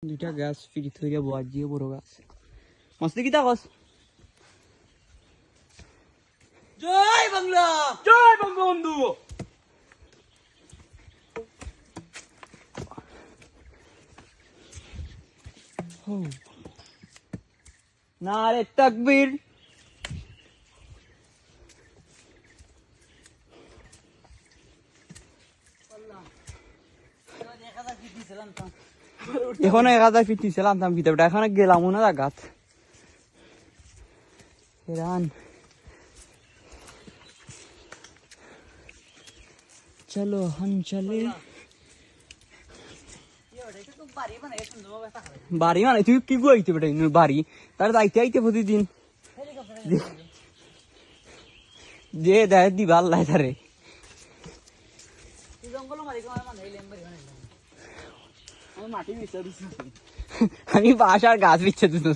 দুইটা গাছ ফিরি থইয়া বয়ার দিয়ে বড় গাছ মস্তি কিতা কস জয় বাংলা জয় বঙ্গবন্ধু নারে তাকবীর এখন 1000 ফিট নিছিলাম তাম ভিতরটা এখন গেলাম না জায়গাত হেরান চলো हम चले বাড়ি মানে তুই কি গুয়াইতে বেটা বাড়ি তার যাইতে আইতে প্রতিদিন যে দেয় দিবা আল্লাহ তারে আমি বাসার গাছ বিচ্ছে দিতে